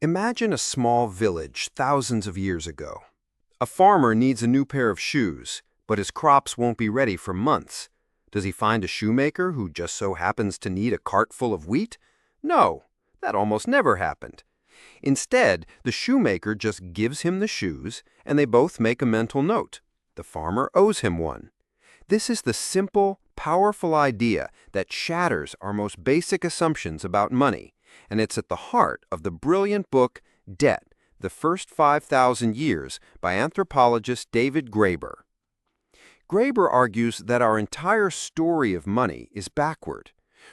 Imagine a small village thousands of years ago. A farmer needs a new pair of shoes, but his crops won't be ready for months. Does he find a shoemaker who just so happens to need a cart full of wheat? No, that almost never happened. Instead, the shoemaker just gives him the shoes, and they both make a mental note. The farmer owes him one. This is the simple, powerful idea that shatters our most basic assumptions about money, and it's at the heart of the brilliant book Debt, the First 5,000 Years by anthropologist David Graeber. Graeber argues that our entire story of money is backward.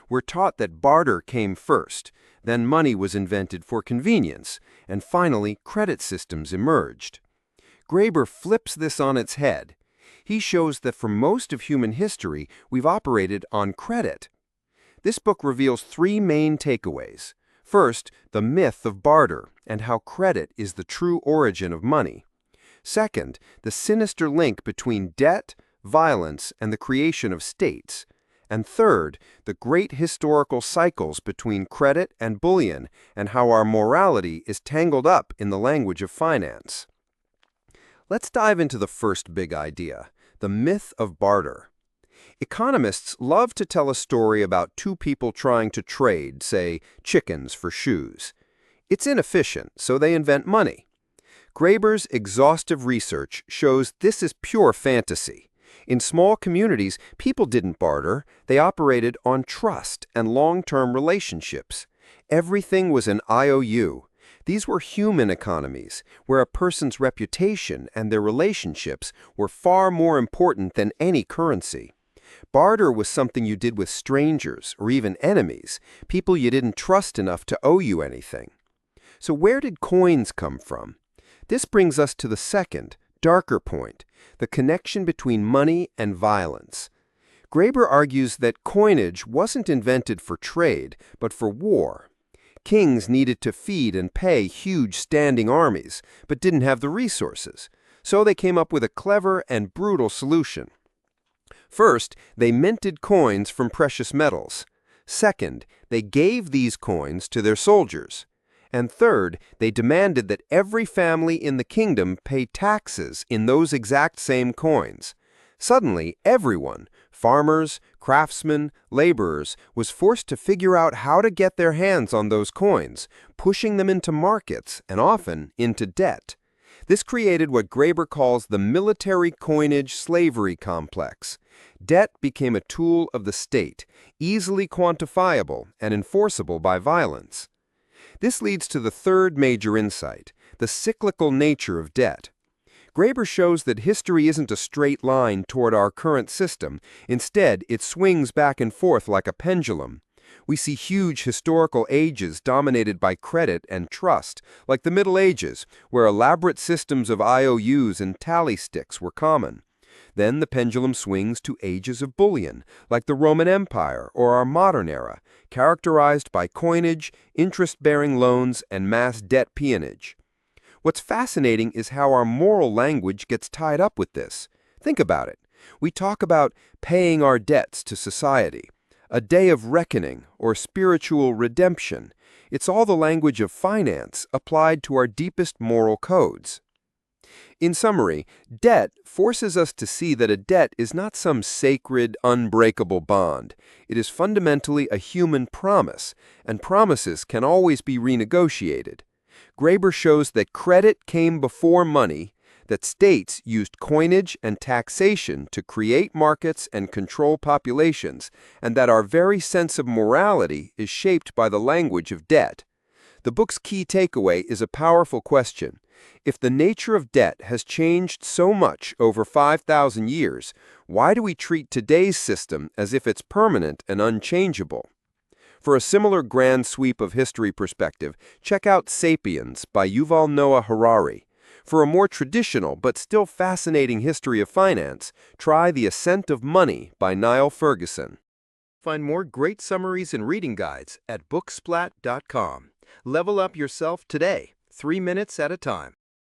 We're taught that barter came first, then money was invented for convenience, and finally credit systems emerged. Graeber flips this on its head. He shows that for most of human history, we've operated on credit. This book reveals three main takeaways. First, the myth of barter and how credit is the true origin of money. Second, the sinister link between debt, violence, and the creation of states. And third, the great historical cycles between credit and bullion and how our morality is tangled up in the language of finance. Let's dive into the first big idea, the myth of barter. Economists love to tell a story about two people trying to trade, say, chickens for shoes. It's inefficient, so they invent money. Graeber's exhaustive research shows this is pure fantasy. In small communities, people didn't barter. They operated on trust and long-term relationships. Everything was an IOU. These were human economies, where a person's reputation and their relationships were far more important than any currency. Barter was something you did with strangers or even enemies, people you didn't trust enough to owe you anything. So where did coins come from? This brings us to the second, darker point, the connection between money and violence. Graeber argues that coinage wasn't invented for trade, but for war. Kings needed to feed and pay huge standing armies, but didn't have the resources. So they came up with a clever and brutal solution. First, they minted coins from precious metals. Second, they gave these coins to their soldiers. And third, they demanded that every family in the kingdom pay taxes in those exact same coins. Suddenly, everyone, farmers, craftsmen, laborers, was forced to figure out how to get their hands on those coins, pushing them into markets and often into debt. This created what Graeber calls the military coinage slavery complex. Debt became a tool of the state, easily quantifiable and enforceable by violence. This leads to the third major insight, the cyclical nature of debt. Graeber shows that history isn't a straight line toward our current system. Instead, it swings back and forth like a pendulum. We see huge historical ages dominated by credit and trust, like the Middle Ages, where elaborate systems of IOUs and tally sticks were common. Then the pendulum swings to ages of bullion, like the Roman Empire or our modern era, characterized by coinage, interest-bearing loans, and mass debt peonage. What's fascinating is how our moral language gets tied up with this. Think about it. We talk about paying our debts to society, a day of reckoning or spiritual redemption. It's all the language of finance applied to our deepest moral codes. In summary, debt forces us to see that a debt is not some sacred, unbreakable bond. It is fundamentally a human promise, and promises can always be renegotiated. Graeber shows that credit came before money, that states used coinage and taxation to create markets and control populations, and that our very sense of morality is shaped by the language of debt. The book's key takeaway is a powerful question. If the nature of debt has changed so much over 5,000 years, why do we treat today's system as if it's permanent and unchangeable? For a similar grand sweep of history perspective, check out *Sapiens* by Yuval Noah Harari. For a more traditional but still fascinating history of finance, try *The Ascent of Money* by Niall Ferguson. Find more great summaries and reading guides at booksplat.com. Level up yourself today, 3 minutes at a time.